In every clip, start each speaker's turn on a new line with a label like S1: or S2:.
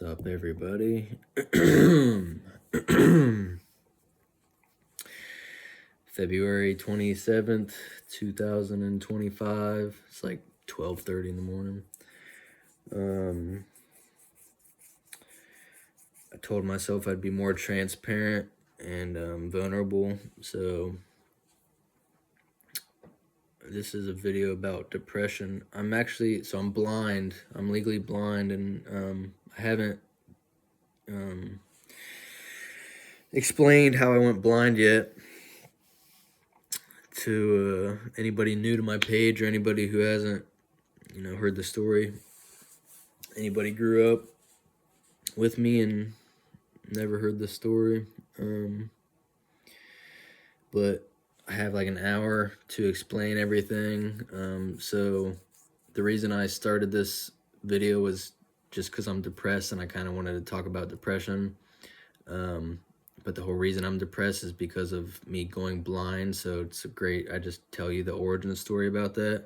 S1: Up, everybody? February 27th, 2025. It's like 12:30 in the morning. I told myself I'd be more transparent and vulnerable, so this is a video about depression. I'm blind. I'm legally blind, and I haven't explained how I went blind yet to anybody new to my page or anybody who hasn't, heard the story. Anybody grew up with me and never heard the story. But I have like an hour to explain everything. So the reason I started this video was just because I'm depressed and I kind of wanted to talk about depression. But the whole reason I'm depressed is because of me going blind. So I just tell you the origin story about that.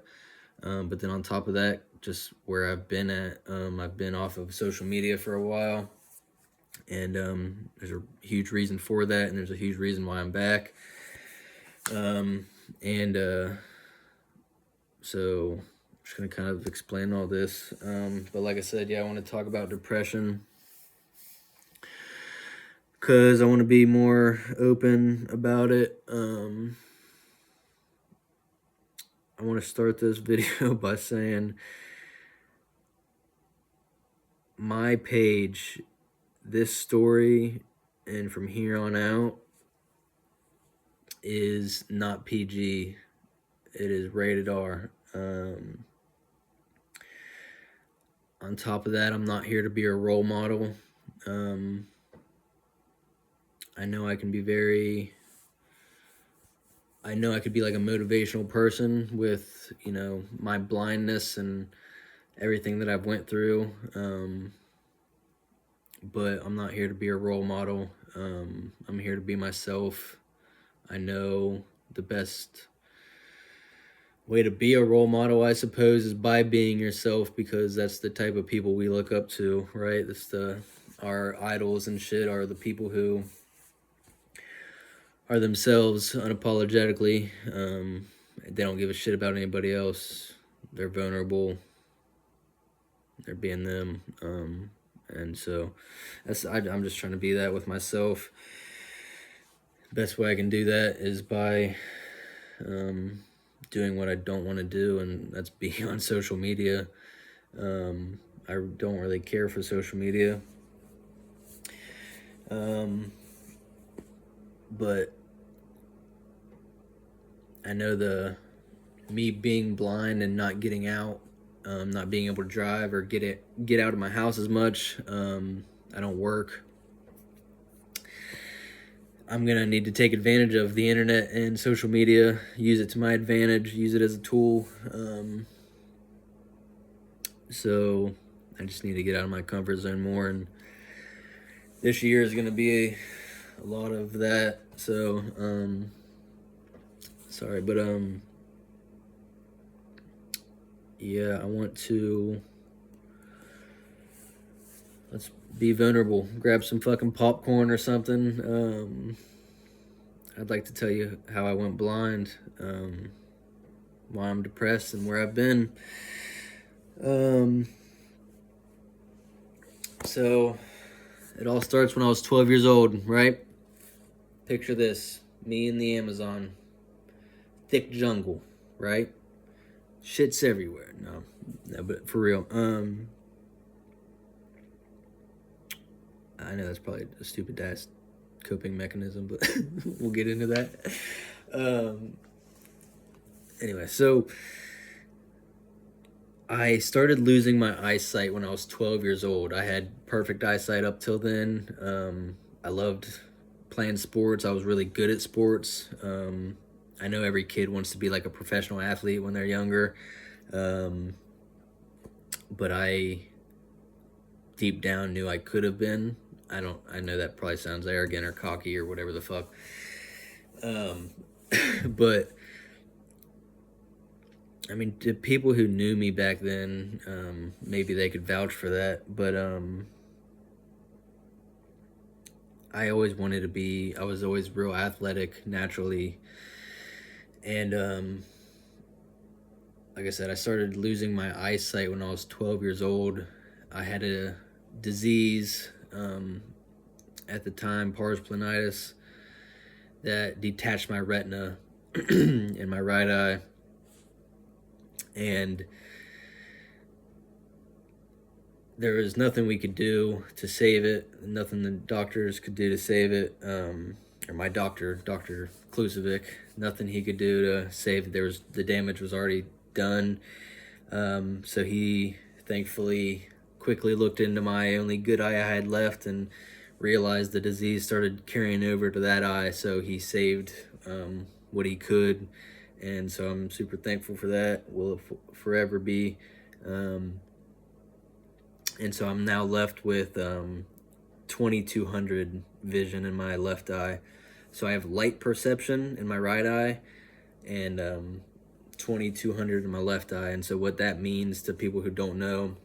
S1: But then on top of that, just where I've been at, I've been off of social media for a while. And there's a huge reason for that. And there's a huge reason why I'm back. So I'm just going to kind of explain all this. But like I said, I want to talk about depression, because I want to be more open about it. I want to start this video by saying my page, this story, and from here on out, is not PG. It is rated R. On top of that, I'm not here to be a role model. I know I could be like a motivational person with, my blindness and everything that I've went through. But I'm not here to be a role model. I'm here to be myself. I know the best way to be a role model, I suppose, is by being yourself, because that's the type of people we look up to, right? Our idols and shit are the people who are themselves unapologetically. They don't give a shit about anybody else. They're vulnerable. They're being them. And so I'm just trying to be that with myself. Best way I can do that is by doing what I don't want to do, and that's be on social media. I don't really care for social media. But I know me being blind and not getting out, not being able to drive or get out of my house as much. I don't work. I'm going to need to take advantage of the internet and social media, use it to my advantage, use it as a tool. So I just need to get out of my comfort zone more. And this year is going to be a lot of that. So, sorry, but, I want to, let's be vulnerable. Grab some fucking popcorn or something. I'd like to tell you how I went blind, why I'm depressed, and where I've been. So it all starts when I was 12 years old, right? Picture this, me in the Amazon, thick jungle, right? Shit's everywhere. No, but for real. I know that's probably a stupid ass coping mechanism, but we'll get into that. Anyway, so I started losing my eyesight when I was 12 years old. I had perfect eyesight up till then. I loved playing sports. I was really good at sports. I know every kid wants to be like a professional athlete when they're younger. But I deep down knew I could have been. I know that probably sounds arrogant or cocky or whatever the fuck. But I mean, the people who knew me back then, maybe they could vouch for that. But I always wanted to be, I was always real athletic naturally. And like I said, I started losing my eyesight when I was 12 years old. I had a disease at the time, pars planitis, that detached my retina in my right eye. And there was nothing we could do to save it, nothing the doctors could do to save it, or my doctor, Dr. Klusovic, nothing he could do to save it. The damage was already done. So he thankfully quickly looked into my only good eye I had left and realized the disease started carrying over to that eye. So he saved what he could. And so I'm super thankful for that. Will forever be. And so I'm now left with 2200 vision in my left eye. So I have light perception in my right eye and 2200 in my left eye. And so what that means to people who don't know,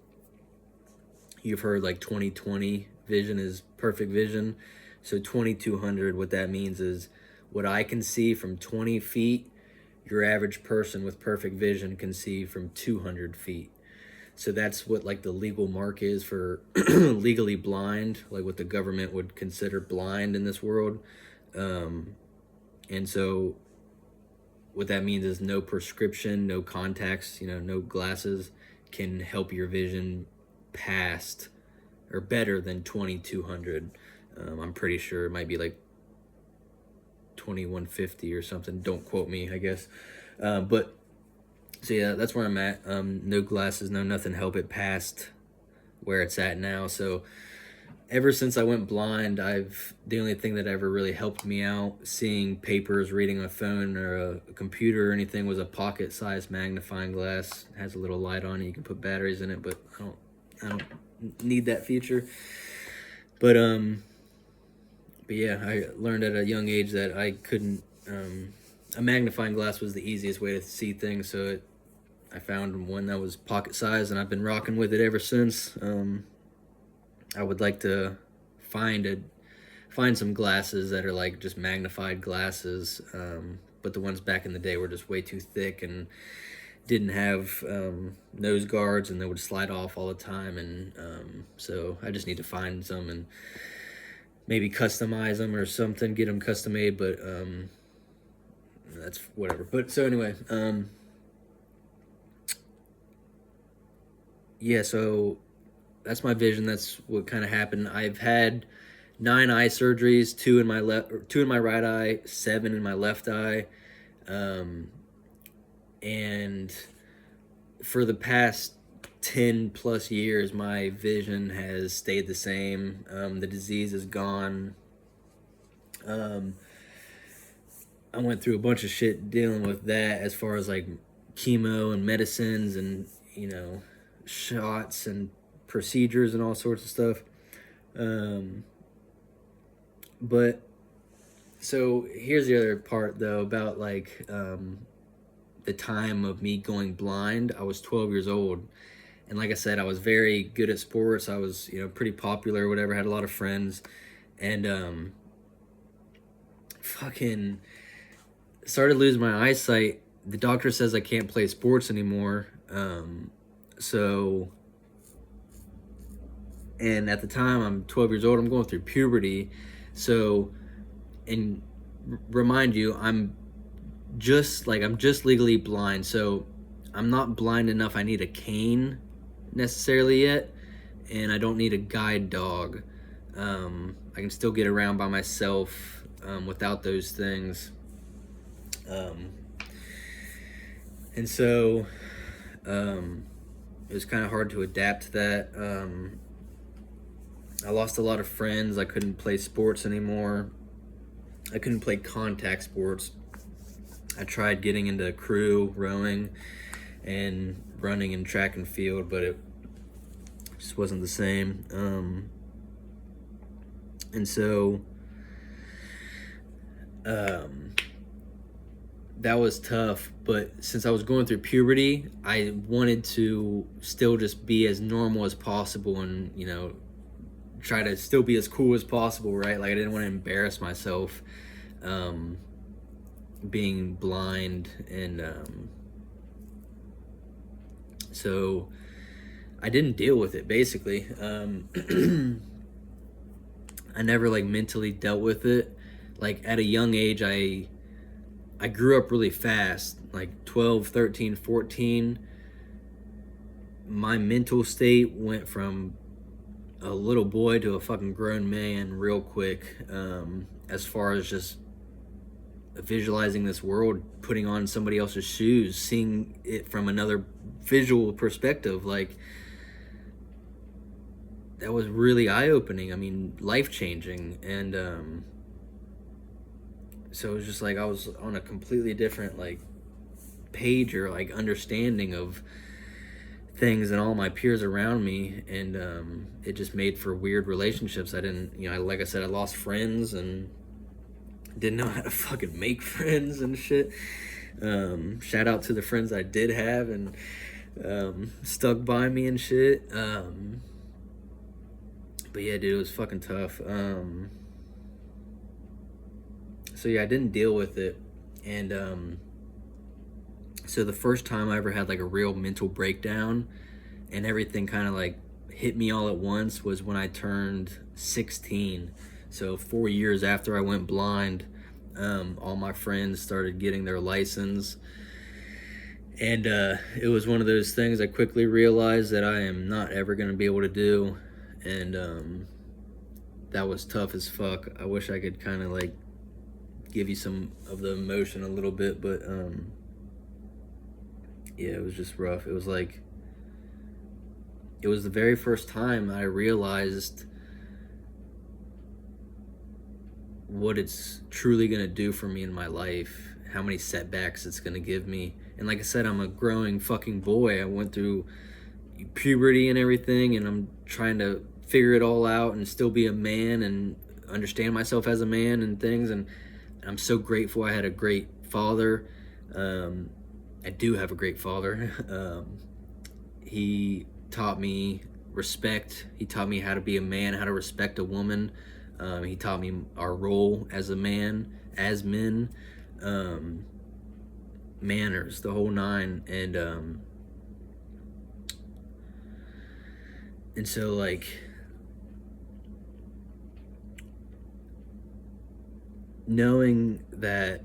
S1: you've heard like 20/20 vision is perfect vision. So 2200, what that means is what I can see from 20 feet, your average person with perfect vision can see from 200 feet. So that's what like the legal mark is for legally blind, like what the government would consider blind in this world. And so what that means is no prescription, no contacts, no glasses can help your vision past or better than 2200. I'm pretty sure it might be like 2150 or something. Don't quote me, I guess. But so yeah, that's where I'm at. No glasses, no nothing help it past where it's at now. So ever since I went blind, the only thing that ever really helped me out, seeing papers, reading a phone or a computer or anything, was a pocket-sized magnifying glass. It has a little light on it. You can put batteries in it, but I don't need that feature. But yeah, I learned at a young age that I couldn't. A magnifying glass was the easiest way to see things, so I found one that was pocket size, and I've been rocking with it ever since. I would like to find some glasses that are like just magnified glasses, but the ones back in the day were just way too thick and didn't have nose guards, and they would slide off all the time. And so I just need to find some and maybe customize them or something, get them custom made. But that's whatever. But so anyway, yeah, so that's my vision. That's what kind of happened. I've had 9 eye surgeries, 2 in my right eye, 7 in my left eye. And for the past 10 plus years, my vision has stayed the same. The disease is gone. I went through a bunch of shit dealing with that, as far as like chemo and medicines and, shots and procedures and all sorts of stuff. But so here's the other part though, about like the time of me going blind. I was 12 years old, and like I said, I was very good at sports. I was pretty popular or whatever, had a lot of friends, and fucking started losing my eyesight. The doctor says I can't play sports anymore. And at the time, I'm 12 years old, I'm going through puberty. So, and remind you, I'm just legally blind. So I'm not blind enough I need a cane necessarily yet. And I don't need a guide dog. I can still get around by myself without those things. And so it was kind of hard to adapt to that. I lost a lot of friends. I couldn't play sports anymore. I couldn't play contact sports. I tried getting into crew rowing and running in track and field, but it just wasn't the same. And so that was tough. But since I was going through puberty, I wanted to still just be as normal as possible and try to still be as cool as possible, right? Like I didn't want to embarrass myself being blind, and so I didn't deal with it, basically. I never like mentally dealt with it. Like at a young age, I grew up really fast, like 12, 13, 14. My mental state went from a little boy to a fucking grown man real quick, as far as just visualizing this world, putting on somebody else's shoes, seeing it from another visual perspective. Like, that was really eye-opening. I mean, life-changing. And so it was just like I was on a completely different like page, or like understanding of things than all my peers around me. And it just made for weird relationships. I didn't, like I said, I lost friends and didn't know how to fucking make friends and shit. Shout out to the friends I did have and stuck by me and shit. But yeah, dude, it was fucking tough. So yeah, I didn't deal with it. And so the first time I ever had like a real mental breakdown and everything kind of like hit me all at once was when I turned 16. So 4 years after I went blind, all my friends started getting their license. And it was one of those things I quickly realized that I am not ever going to be able to do. And that was tough as fuck. I wish I could kind of like give you some of the emotion a little bit, but yeah, it was just rough. It was like, it was the very first time I realized what it's truly gonna do for me in my life, how many setbacks it's gonna give me. And like I said, I'm a growing fucking boy. I went through puberty and everything, and I'm trying to figure it all out and still be a man and understand myself as a man and things. And I'm so grateful I had a great father. I do have a great father. He taught me respect. He taught me how to be a man, how to respect a woman. He taught me our role as a man, as men, manners, the whole nine. And so like, knowing that,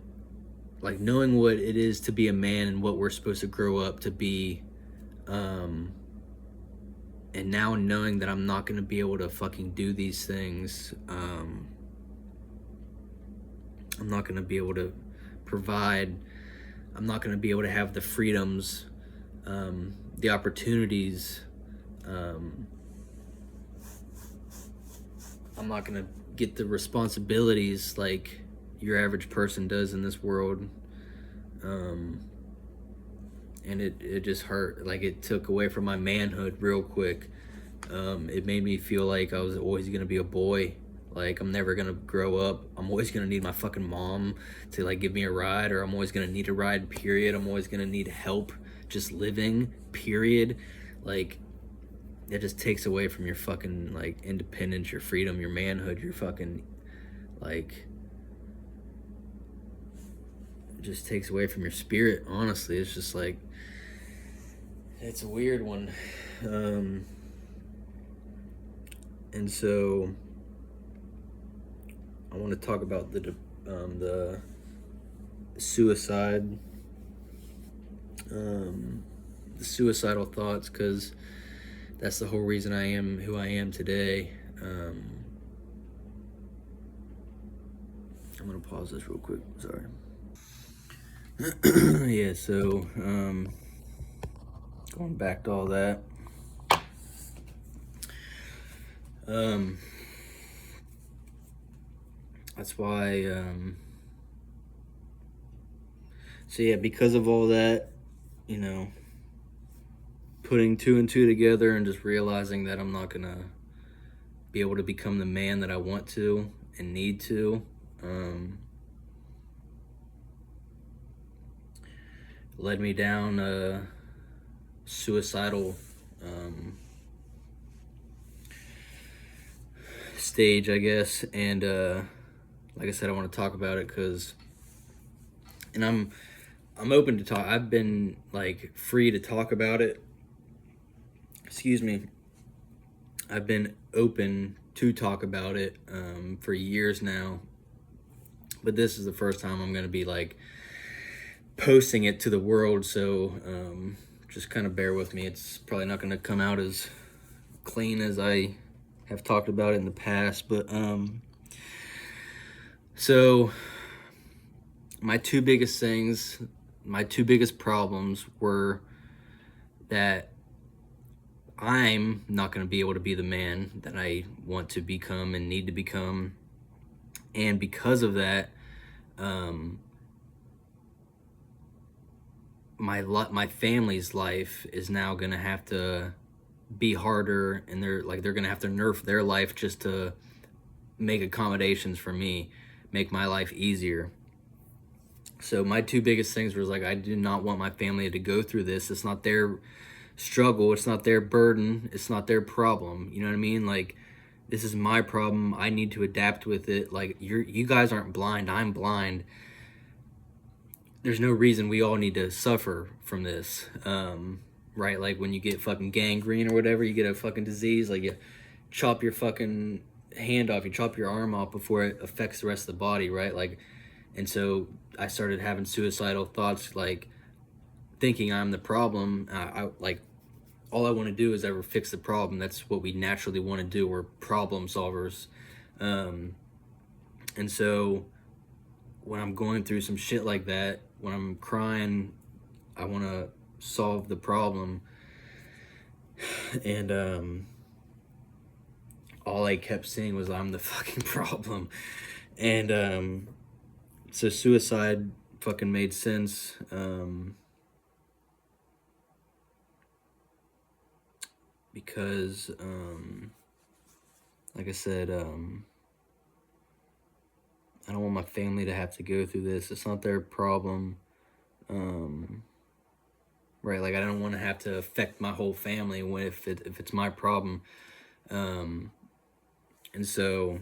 S1: like knowing what it is to be a man and what we're supposed to grow up to be, and now knowing that I'm not gonna be able to fucking do these things, I'm not gonna be able to provide, I'm not gonna be able to have the freedoms, the opportunities, I'm not gonna get the responsibilities like your average person does in this world. And it just hurt. Like, it took away from my manhood real quick. It made me feel like I was always gonna be a boy. Like, I'm never gonna grow up. I'm always gonna need my fucking mom to like give me a ride, or I'm always gonna need a ride, period. I'm always gonna need help just living, period. Like, it just takes away from your fucking like independence, your freedom, your manhood, your fucking like, it just takes away from your spirit. Honestly, it's just like, it's a weird one. And so I want to talk about the suicide, the suicidal thoughts, because that's the whole reason I am who I am today. I'm gonna pause this real quick, sorry. Yeah, so going back to all that, that's why, so yeah, because of all that, putting two and two together and just realizing that I'm not gonna be able to become the man that I want to and need to, led me down a suicidal stage, I guess. And like I said, I want to talk about it and I'm open to talk. I've been like free to talk about it. Excuse me. I've been open to talk about it for years now, but this is the first time I'm gonna be like posting it to the world. So just kind of bear with me. It's probably not gonna come out as clean as I have talked about it in the past, but so my two biggest problems were that I'm not going to be able to be the man that I want to become and need to become. And because of that, my family's life is now going to have to be harder, and they're going to have to nerf their life just to make accommodations for me, make my life easier. So my two biggest things was like, I do not want my family to go through this. It's not their struggle, it's not their burden, it's not their problem. You know what I mean? Like, this is my problem. I need to adapt with it. Like, you guys aren't blind, I'm blind. There's no reason we all need to suffer from this. Right? Like when you get fucking gangrene or whatever, you get a fucking disease, like you chop your fucking hand off, you chop your arm off before it affects the rest of the body, right? Like, and so I started having suicidal thoughts, like thinking I'm the problem. I like, all I want to do is ever fix the problem. That's what we naturally want to do. We're problem solvers. And so when I'm going through some shit like that, when I'm crying, I want to solve the problem. And all I kept saying was, I'm the fucking problem. And so suicide fucking made sense. Because like I said, I don't want my family to have to go through this. It's not their problem. Right, like I don't want to have to affect my whole family if it's my problem. And so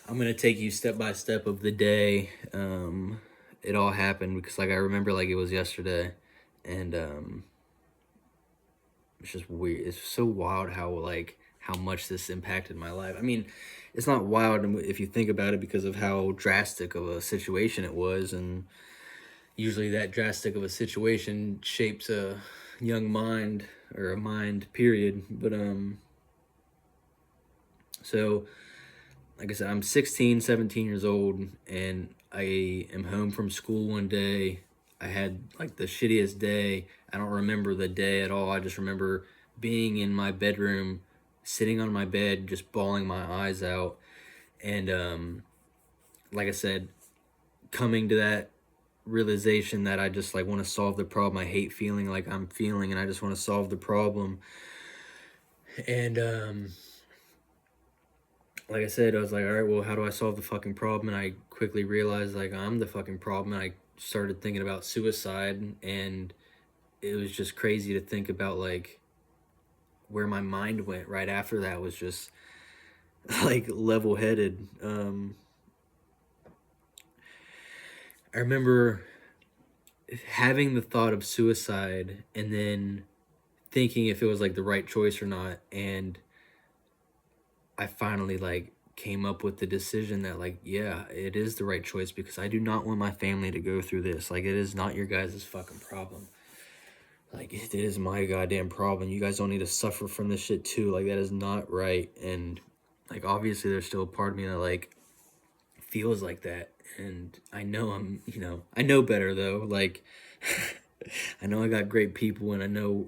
S1: I'm gonna take you step by step of the day. It all happened because like I remember like it was yesterday, and it's just weird. It's so wild how much this impacted my life. I mean, it's not wild if you think about it because of how drastic of a situation it was, and usually that drastic of a situation shapes a young mind, or a mind period. But so like I said, I'm 16, 17 years old, and I am home from school one day. I had like the shittiest day. I don't remember the day at all. I just remember being in my bedroom, sitting on my bed, just bawling my eyes out. And like I said, coming to that realization that I just like want to solve the problem. I hate feeling like I'm feeling, and I just want to solve the problem. And like I said, I was like, all right, well, how do I solve the fucking problem? And I quickly realized like I'm the fucking problem. And I started thinking about suicide, and it was just crazy to think about like where my mind went right after that. Was just like level-headed. I remember having the thought of suicide and then thinking if it was like the right choice or not, and I finally like came up with the decision that like, yeah, it is the right choice, because I do not want my family to go through this. Like, it is not your guys' fucking problem. Like, it is my goddamn problem. You guys don't need to suffer from this shit too. Like, that is not right. And like, obviously there's still a part of me that like feels like that. And I know I know better though. Like, I know I got great people, and I know,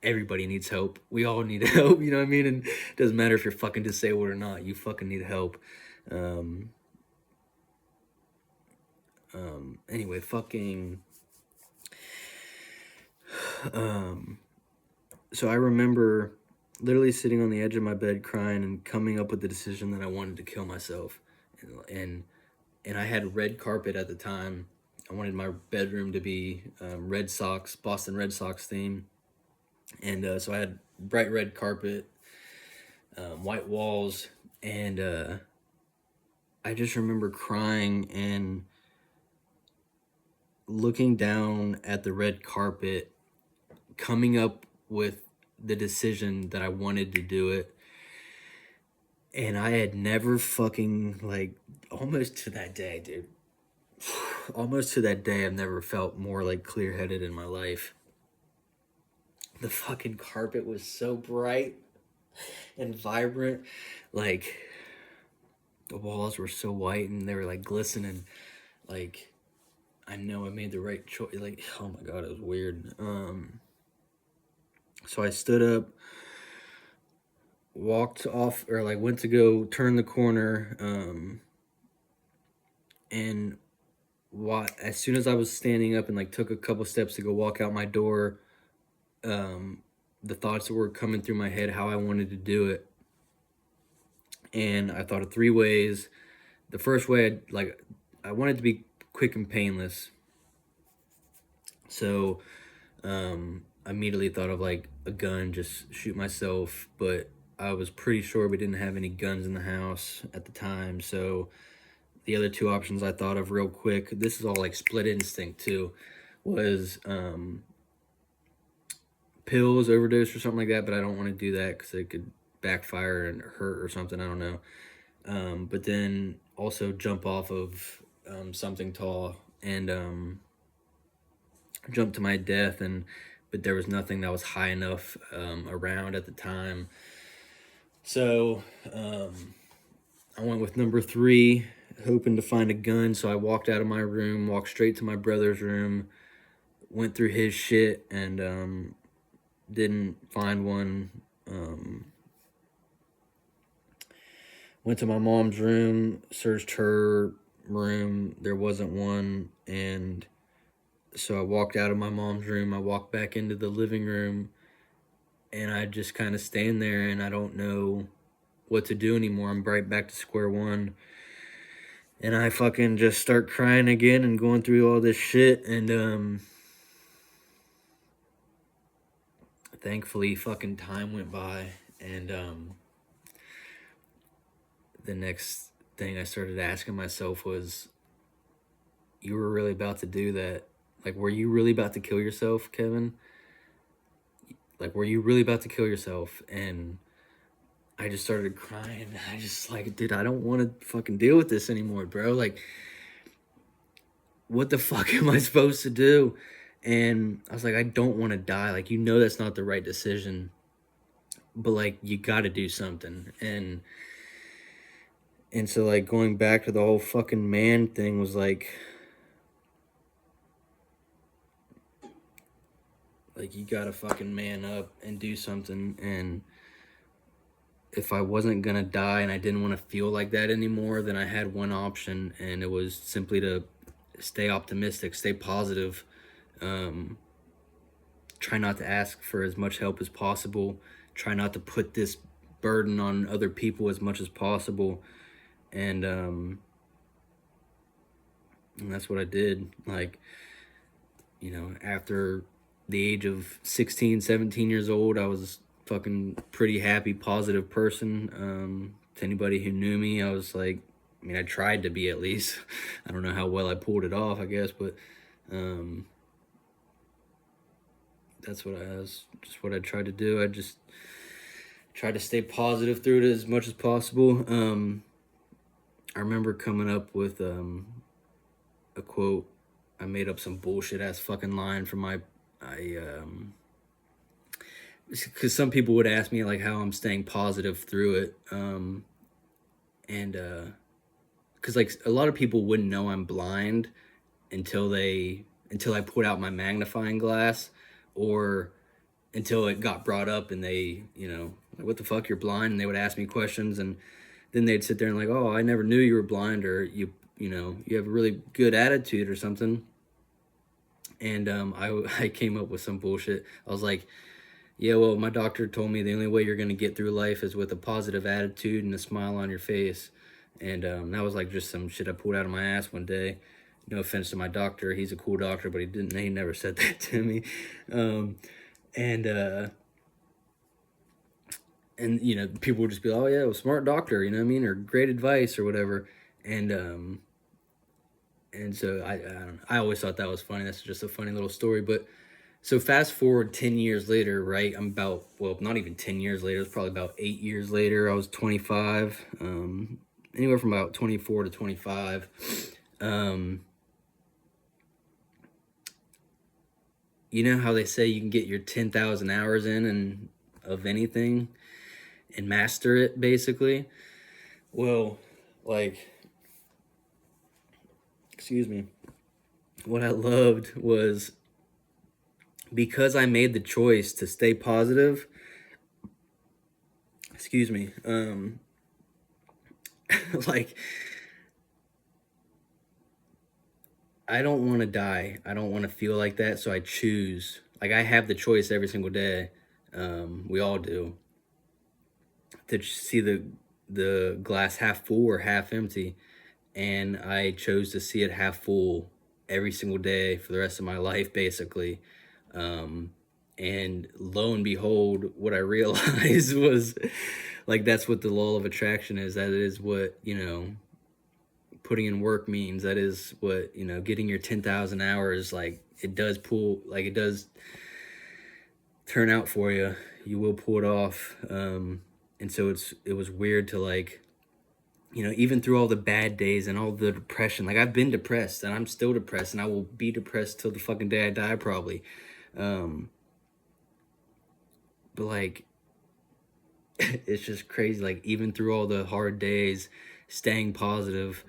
S1: everybody needs help. We all need help, you know what I mean? And it doesn't matter if you're fucking disabled or not. You fucking need help. Anyway, so I remember literally sitting on the edge of my bed crying and coming up with the decision that I wanted to kill myself. And I had red carpet at the time. I wanted my bedroom to be Boston Red Sox theme. And so I had bright red carpet. white walls, and I just remember crying and looking down at the red carpet, coming up with the decision that I wanted to do it. And I had never fucking, like, almost to that day, dude. Almost to that day, I've never felt more, like, clear-headed in my life. The fucking carpet was so bright and vibrant. Like, the walls were so white and they were, like, glistening. Like, I know I made the right choice. Like, oh my God, it was weird. So I stood up, walked off, or like went to go turn the corner, and as soon as I was standing up and like took a couple steps to go walk out my door, the thoughts that were coming through my head, how I wanted to do it. And I thought of 3 ways. The first way, I wanted to be quick and painless. So I immediately thought of like a gun, just shoot myself, but I was pretty sure we didn't have any guns in the house at the time. So the other 2 options I thought of real quick, this is all like split instinct too, was pills, overdose or something like that, but I don't want to do that because it could backfire and hurt or something, I don't know. But then also jump off of something tall and jump to my death, but there was nothing that was high enough around at the time. So I went with number 3, hoping to find a gun. So I walked out of my room, walked straight to my brother's room, went through his shit, and didn't find one. Went to my mom's room, searched her room, there wasn't one, and so I walked out of my mom's room, I walked back into the living room, and I just kind of stand there, and I don't know what to do anymore. I'm right back to square one. And I fucking just start crying again and going through all this shit. And thankfully fucking time went by. And the next thing I started asking myself was, you were really about to do that? Like, were you really about to kill yourself, Kevin? Like, were you really about to kill yourself? And I just started crying. I just like, dude, I don't want to fucking deal with this anymore, bro. Like, what the fuck am I supposed to do? And I was like, I don't want to die. Like, you know that's not the right decision, but like, you got to do something. And so like going back to the whole fucking man thing was like you got to fucking man up and do something. And if I wasn't going to die and I didn't want to feel like that anymore, then I had one option, and it was simply to stay optimistic, stay positive, try not to ask for as much help as possible, try not to put this burden on other people as much as possible. And that's what I did. Like, you know, after the age of 16, 17 years old, I was fucking pretty happy, positive person. To anybody who knew me, I was like, I mean, I tried to be at least. I don't know how well I pulled it off, I guess, but that's what I tried to do. I just tried to stay positive through it as much as possible. I remember coming up with a quote. I made up some bullshit ass fucking line for because some people would ask me like how I'm staying positive through it. Because like a lot of people wouldn't know I'm blind until I put out my magnifying glass, or until it got brought up and they, you know, like, what the fuck, you're blind? And they would ask me questions, and then they'd sit there and like, oh, I never knew you were blind, or you know, you have a really good attitude or something. And I came up with some bullshit. I was like, yeah, well, my doctor told me the only way you're going to get through life is with a positive attitude and a smile on your face. And that was like just some shit I pulled out of my ass one day. No offense to my doctor. He's a cool doctor, but he never said that to me. and you know, people would just be like, oh yeah, well, smart doctor, you know what I mean, or great advice or whatever. And so I don't know, I always thought that was funny. That's just a funny little story. But so fast forward 10 years later, right? I'm about, well, not even 10 years later, it's probably about 8 years later. I was 25, anywhere from about 24 to 25. um you know how they say you can get your 10,000 hours in and of anything and master it, basically. Well, like, excuse me, what I loved was, because I made the choice to stay positive, excuse me, like, I don't want to die. I don't want to feel like that. So I choose, like, I have the choice every single day. We all do, to see the glass half full or half empty. And I chose to see it half full every single day for the rest of my life, basically. Um, and lo and behold, what I realized was, like, that's what the law of attraction is. That is what, you know, putting in work means. That is what, you know, getting your 10,000 hours, like, it does pull, like, it does turn out for you. You will pull it off. And so it was weird to, like, you know, even through all the bad days and all the depression, like, I've been depressed and I'm still depressed and I will be depressed till the fucking day I die, probably. Um, but like, it's just crazy. Like, even through all the hard days, staying positive,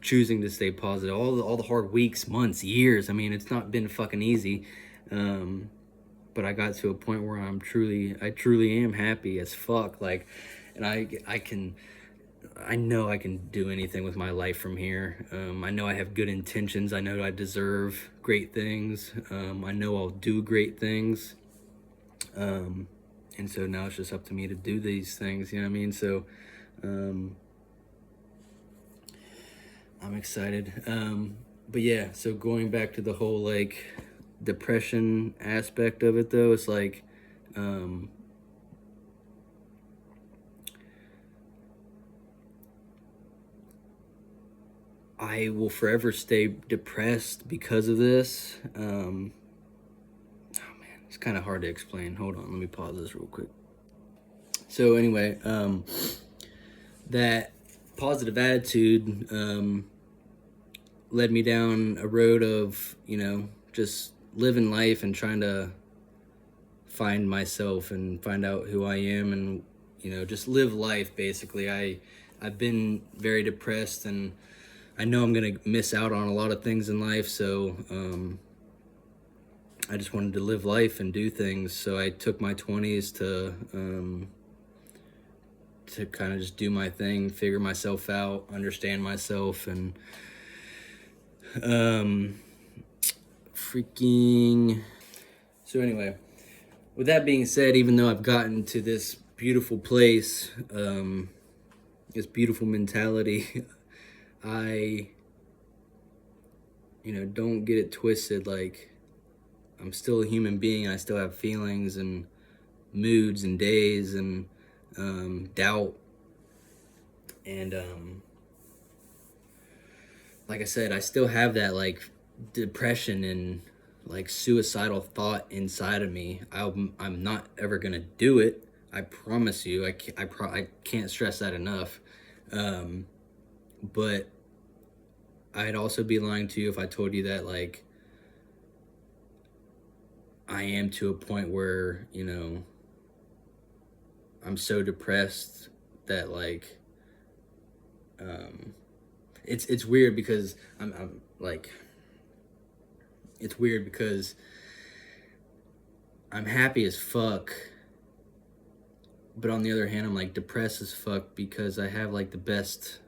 S1: choosing to stay positive, all the hard weeks, months, years. I mean, it's not been fucking easy. But I got to a point where I truly am happy as fuck. Like, and I know I can do anything with my life from here. I know I have good intentions. I know I deserve great things. I know I'll do great things. And so now it's just up to me to do these things, you know what I mean? So, I'm excited. But yeah, so going back to the whole, like, depression aspect of it, though, it's like, I will forever stay depressed because of this. Oh man, it's kind of hard to explain. Hold on, let me pause this real quick. So anyway, that positive attitude led me down a road of, you know, just living life and trying to find myself and find out who I am, and, you know, just live life, basically. I've been very depressed, and I know I'm gonna miss out on a lot of things in life, so I just wanted to live life and do things. So I took my 20s to kind of just do my thing, figure myself out, understand myself, and freaking. So anyway, with that being said, even though I've gotten to this beautiful place, this beautiful mentality, I, you know, don't get it twisted. Like, I'm still a human being. I still have feelings and moods and days and doubt. And like I said, I still have that, like, depression and, like, suicidal thought inside of me. I'm not ever gonna do it. I promise you. I can't stress that enough. But I'd also be lying to you if I told you that, like, I am to a point where, you know, I'm so depressed that, like, it's weird because I'm like, it's weird because I'm happy as fuck, but on the other hand, I'm, like, depressed as fuck because I have, like, the best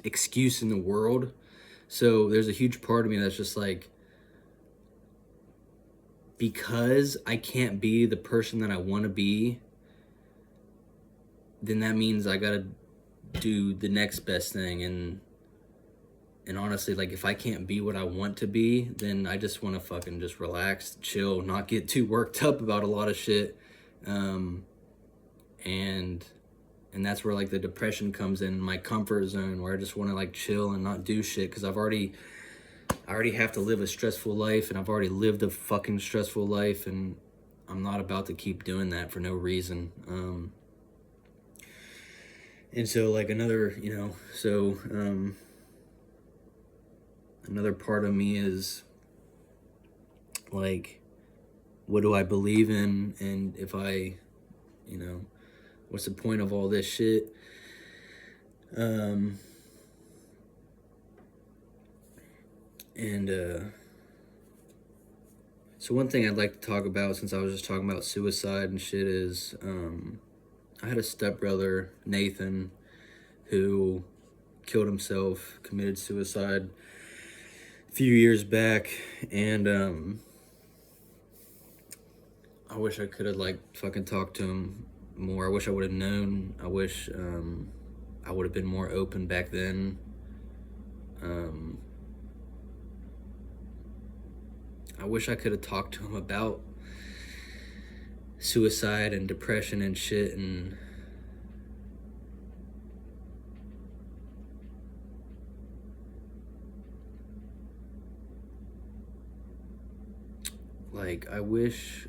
S1: excuse in the world. So there's a huge part of me that's just like, because I can't be the person that I want to be, then that means I gotta do the next best thing. And And honestly, like, if I can't be what I want to be, then I just want to fucking just relax, chill, not get too worked up about a lot of shit. Um, and and that's where like the depression comes in, my comfort zone, where I just want to like chill and not do shit, because I already have to live a stressful life, and I've already lived a fucking stressful life, and I'm not about to keep doing that for no reason. And so like another, another part of me is like, what do I believe in? And if I, what's the point of all this shit? So one thing I'd like to talk about, since I was just talking about suicide and shit, is I had a stepbrother, Nathan, who killed himself, committed suicide a few years back, and I wish I could have like fucking talked to him more. I wish I would have known. I wish I would have been more open back then. I wish I could have talked to him about suicide and depression and shit, and like I wish,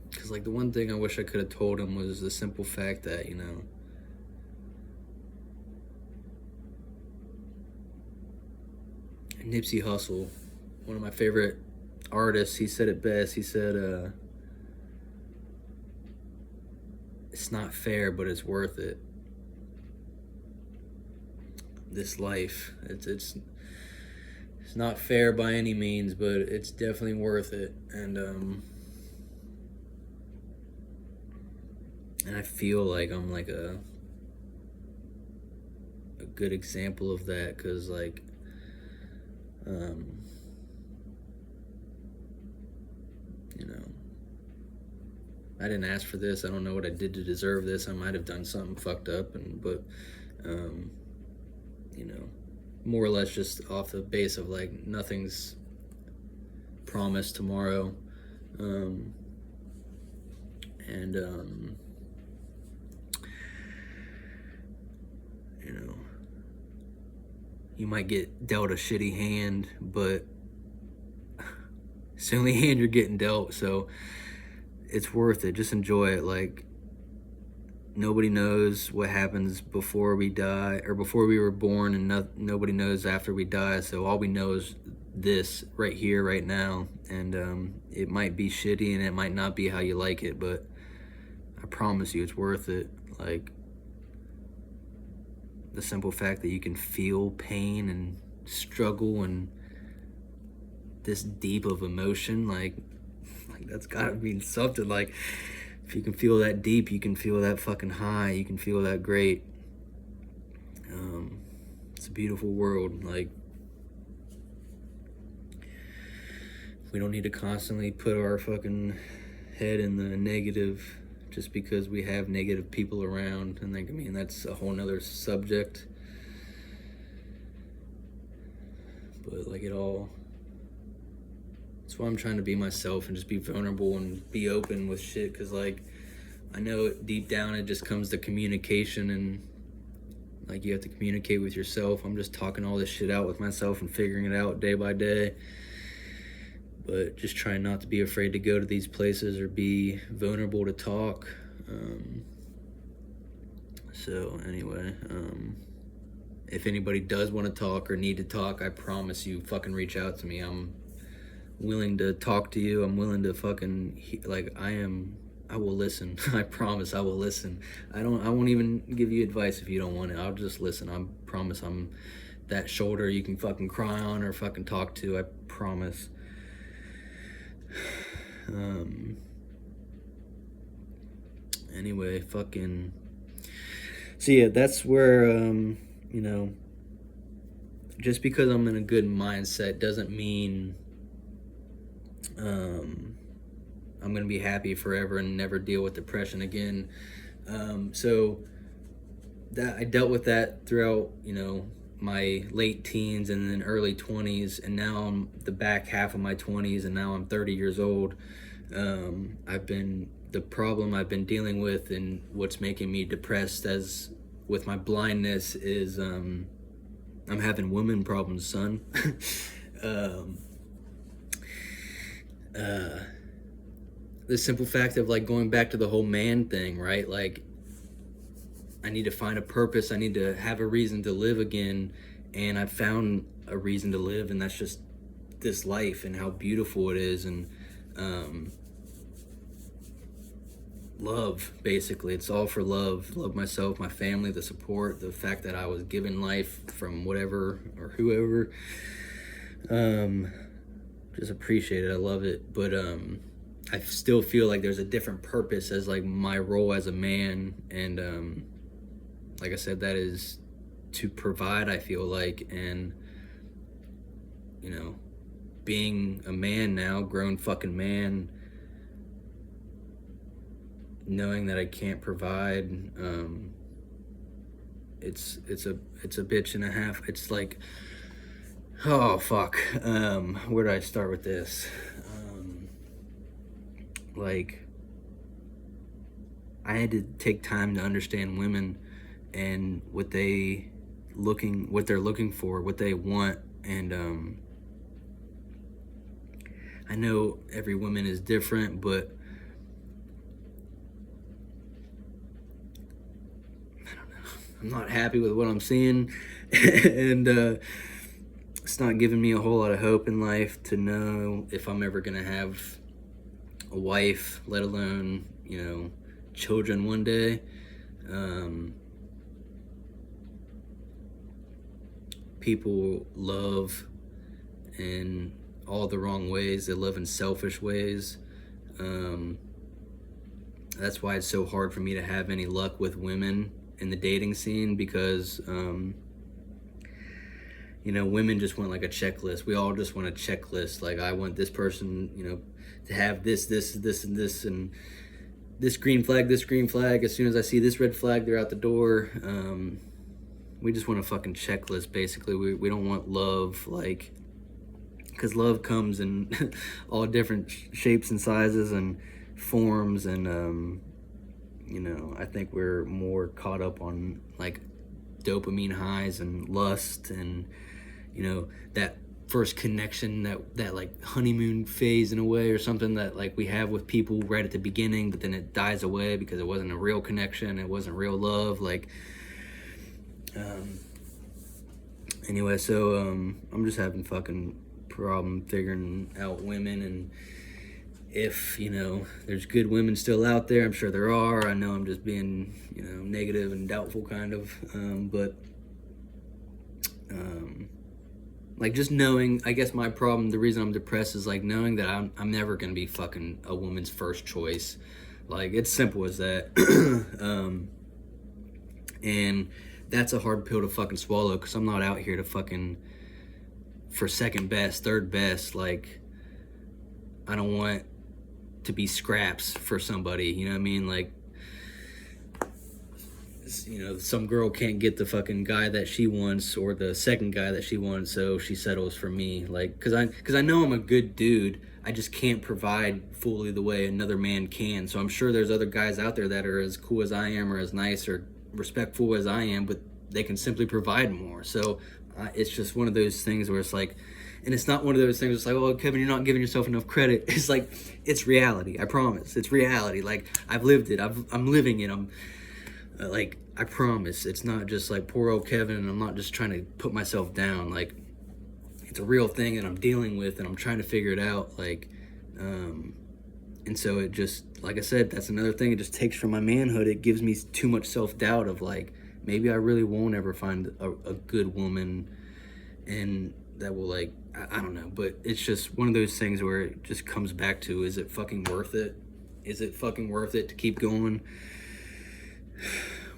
S1: because like the one thing I wish I could have told him was the simple fact that, Nipsey Hussle, one of my favorite artists, he said it best. He said, it's not fair, but it's worth it. This life, it's not fair by any means, but it's definitely worth it. And I feel like I'm like a good example of that, because like I didn't ask for this. I don't know what I did to deserve this. I might have done something fucked up, but more or less just off the base of like nothing's promised tomorrow. You might get dealt a shitty hand, but it's the only hand you're getting dealt, so it's worth it. Just enjoy it. Like, nobody knows what happens before we die, or before we were born, and nobody knows after we die. So all we know is this right here, right now. And it might be shitty, and it might not be how you like it, but I promise you it's worth it. Like, the simple fact that you can feel pain and struggle and this deep of emotion, like that's gotta mean something. Like, if you can feel that deep, you can feel that fucking high, you can feel that great. It's a beautiful world. Like, we don't need to constantly put our fucking head in the negative just because we have negative people around. And like, I mean, that's a whole nother subject, but like that's why I'm trying to be myself and just be vulnerable and be open with shit, because like I know deep down it just comes to communication, and like you have to communicate with yourself. I'm just talking all this shit out with myself and figuring it out day by day, but just trying not to be afraid to go to these places or be vulnerable to talk. So anyway, if anybody does want to talk or need to talk, I promise you, fucking reach out to me. I'm willing to talk to you. I'm willing to fucking, like, I will listen. I promise I will listen. I won't even give you advice if you don't want it. I'll just listen. I promise I'm that shoulder you can fucking cry on or fucking talk to. I promise. Anyway, fucking, so yeah, that's where, just because I'm in a good mindset doesn't mean I'm gonna be happy forever and never deal with depression again. So that I dealt with that throughout, my late teens and then early 20s, and now I'm the back half of my 20s, and now I'm 30 years old. The problem I've been dealing with and what's making me depressed as with my blindness is I'm having woman problems, son. The simple fact of like going back to the whole man thing, right? Like, I need to find a purpose. I need to have a reason to live again. And I found a reason to live, and that's just this life and how beautiful it is. And love, basically. It's all for love. Love myself, my family, the support, the fact that I was given life from whatever or whoever. Just appreciate it. I love it. But I still feel like there's a different purpose as like my role as a man. And like I said, that is to provide, I feel like. And, you know, being a man now, grown fucking man, knowing that I can't provide, it's a bitch and a half. It's like, oh fuck, where do I start with this? Like, I had to take time to understand women and what they're looking for, what they want. And I know every woman is different, but I don't know, I'm not happy with what I'm seeing. And it's not giving me a whole lot of hope in life to know if I'm ever gonna have a wife, let alone, you know, children one day. People love in all the wrong ways. They love in selfish ways. That's why it's so hard for me to have any luck with women in the dating scene, because you know, women just want like a checklist. We all just want a checklist. Like, I want this person, you know, to have this, and this, and this green flag, this green flag. As soon as I see this red flag, they're out the door. We just want a fucking checklist, basically. We don't want love, like, because love comes in all different shapes and sizes and forms. And, you know, I think we're more caught up on, like, dopamine highs and lust and, you know, that first connection, that like honeymoon phase in a way, or something that like we have with people right at the beginning, but then it dies away because it wasn't a real connection, it wasn't real love. Like, anyway, so I'm just having fucking problem figuring out women. And if, you know, there's good women still out there, I'm sure there are. I know I'm just being, you know, negative and doubtful kind of, but like, just knowing, I guess my problem, the reason I'm depressed is like knowing that I'm never gonna be fucking a woman's first choice. Like, it's simple as that. And that's a hard pill to fucking swallow, because I'm not out here to fucking for second best, third best. Like, I don't want to be scraps for somebody, you know what I mean? Like, you know, some girl can't get the fucking guy that she wants, or the second guy that she wants, so she settles for me. Like, cause I know I'm a good dude, I just can't provide fully the way another man can. So I'm sure there's other guys out there that are as cool as I am, or as nice or respectful as I am, but they can simply provide more. So it's just one of those things where it's like, and it's not one of those things it's like, oh, Kevin, you're not giving yourself enough credit. It's like, it's reality. I promise, it's reality. Like, I've lived it. I'm living it. I'm like, I promise, it's not just like poor old Kevin, and I'm not just trying to put myself down. Like, it's a real thing that I'm dealing with, and I'm trying to figure it out. Like, and so it just, like I said, that's another thing. It just takes from my manhood. It gives me too much self-doubt of like, maybe I really won't ever find a good woman, and that will, like, I don't know. But it's just one of those things where it just comes back to, is it fucking worth it? Is it fucking worth it to keep going?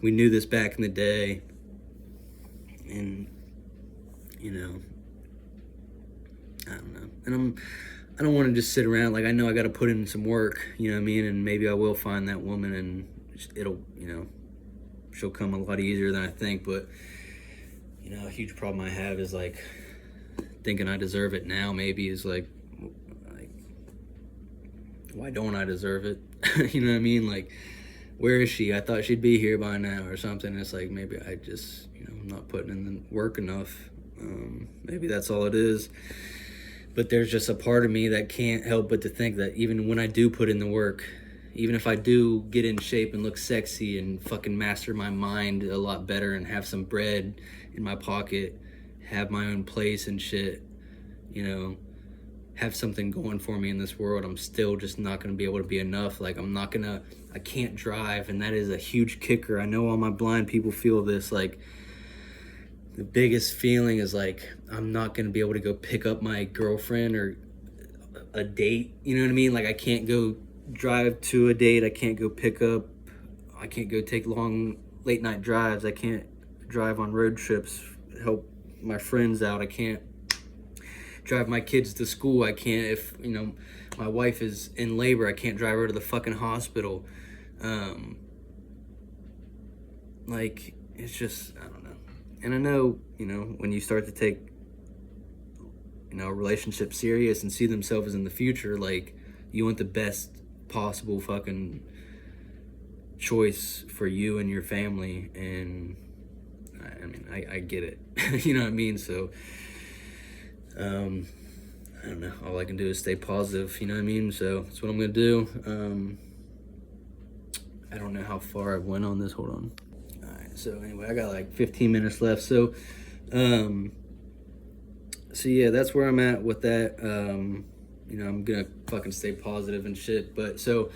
S1: We knew this back in the day, and, you know, I don't know. And I don't want to just sit around. Like, I know I got to put in some work, you know what I mean? And maybe I will find that woman, and it'll, you know, she'll come a lot easier than I think. But You know, a huge problem I have is like thinking I deserve it now. Maybe is like why don't I deserve it? You know what I mean? Like, where is she? I thought she'd be here by now or something. It's like maybe I just, you know, I'm not putting in the work enough. Maybe that's all it is. But there's just a part of me that can't help but to think that even when I do put in the work, even if I do get in shape and look sexy and fucking master my mind a lot better and have some bread in my pocket, have my own place and shit, you know, have something going for me in this world, I'm still just not going to be able to be enough. Like, I can't drive, and that is a huge kicker. I know all my blind people feel this. Like, the biggest feeling is like, I'm not going to be able to go pick up my girlfriend or a date. You know what I mean? Like, I can't go drive to a date. I can't go pick up. I can't go take long late night drives. I can't drive on road trips, help my friends out. I can't drive my kids to school. I can't, if, you know, my wife is in labor, I can't drive her to the fucking hospital. Like, it's just, I don't know. And I know, you know, when you start to take, you know, a relationship serious and see themselves in the future, like, you want the best possible fucking choice for you and your family. And I mean, I get it. You know what I mean? So, I don't know. All I can do is stay positive. You know what I mean? So that's what I'm going to do. I don't know how far I went on this. Hold on. All right. So anyway, I got like 15 minutes left. So yeah, that's where I'm at with that. You know, I'm going to fucking stay positive and shit. But so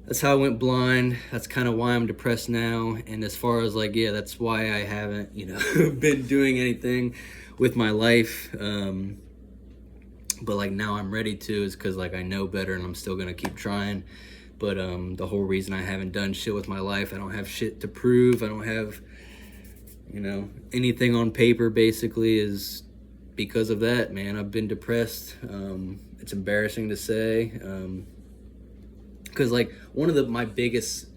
S1: that's how I went blind. That's kind of why I'm depressed now. And as far as like, yeah, that's why I haven't, you know, been doing anything with my life. But like now I'm ready to, is because like I know better and I'm still going to keep trying. But the whole reason I haven't done shit with my life, I don't have shit to prove. I don't have, you know, anything on paper basically, is because of that, man. I've been depressed. It's embarrassing to say. Because like one of my biggest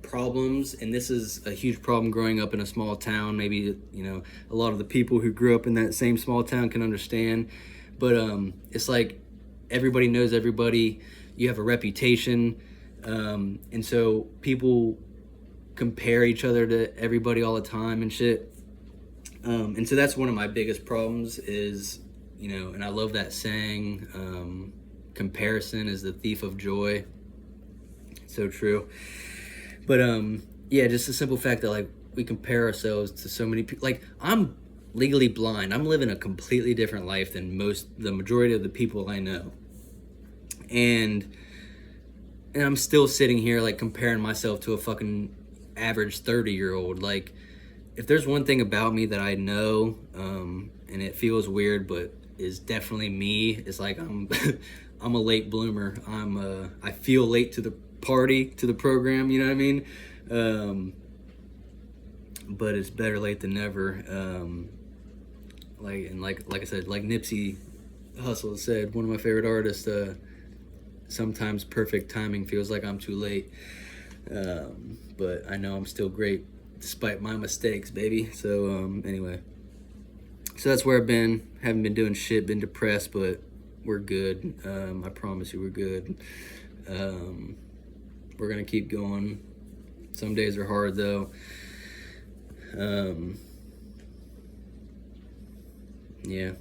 S1: problems, and this is a huge problem growing up in a small town, maybe, you know, a lot of the people who grew up in that same small town can understand, but it's like everybody knows everybody. You have a reputation, and so people compare each other to everybody all the time and shit. And so that's one of my biggest problems is, you know, and I love that saying, comparison is the thief of joy. So true. But yeah, just the simple fact that like we compare ourselves to so many people. Like, I'm legally blind. I'm living a completely different life than the majority of the people I know. And I'm still sitting here like comparing myself to a fucking average 30-year-old. Like, if there's one thing about me that I know, and it feels weird, but is definitely me, it's like I'm I'm a late bloomer. I feel late to the party, to the program, you know what I mean? But it's better late than never. Like I said, like Nipsey Hussle said, one of my favorite artists, sometimes perfect timing feels like I'm too late. But I know I'm still great despite my mistakes, baby. So anyway, so that's where I've been. Haven't been doing shit, been depressed, but we're good. I promise you we're good. We're gonna keep going. Some days are hard though. Yeah,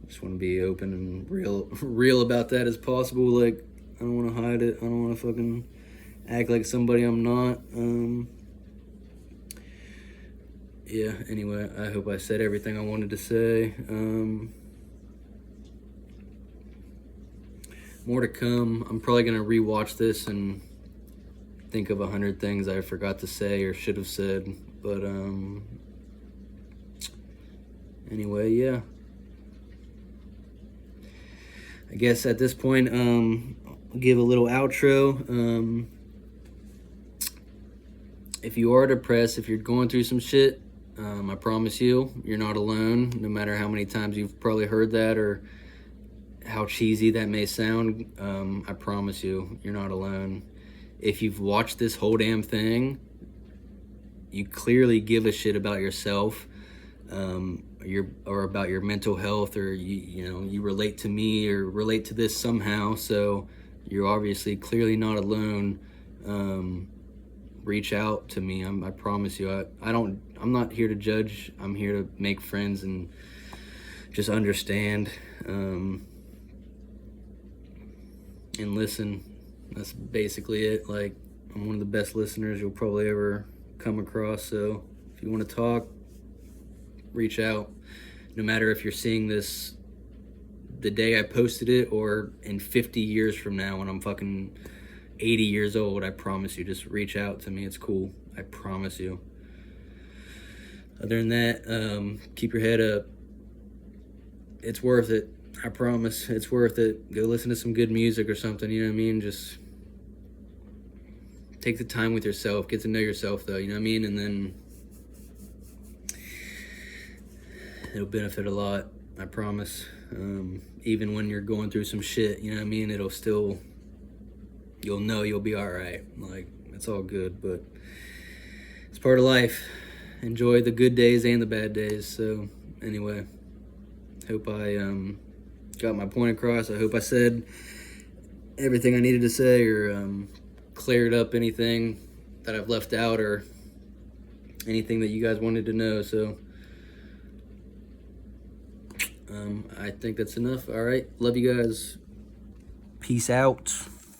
S1: just want to be open and real about that as possible. Like, I don't want to hide it. I don't want to fucking act like somebody I'm not. Yeah, anyway, I hope I said everything I wanted to say. More to come. I'm probably gonna rewatch this and think of 100 things I forgot to say or should have said. But anyway, yeah. I guess at this point, I'll give a little outro. If you are depressed, if you're going through some shit, I promise you, you're not alone. No matter how many times you've probably heard that or how cheesy that may sound, I promise you, you're not alone. If you've watched this whole damn thing, you clearly give a shit about yourself. or about your mental health, or you relate to me or relate to this somehow, so you're obviously clearly not alone. Reach out to me. I promise you, I'm not here to judge. I'm here to make friends and just understand, and listen. That's basically it. Like, I'm one of the best listeners you'll probably ever come across, so if you want to talk, reach out. No matter if you're seeing this the day I posted it or in 50 years from now when I'm fucking 80 years old, I promise you, just reach out to me. It's cool. I promise you. Other than that, keep your head up. It's worth it. I promise. It's worth it. Go listen to some good music or something, you know what I mean? Just take the time with yourself. Get to know yourself, though, you know what I mean? And then it'll benefit a lot. I promise. Even when you're going through some shit, you know what I mean? It'll still, you'll know you'll be all right. Like, it's all good, but it's part of life. Enjoy the good days and the bad days. So anyway, hope I got my point across. I hope I said everything I needed to say, or cleared up anything that I've left out, or anything that you guys wanted to know. So I think that's enough. All right, love you guys. Peace out.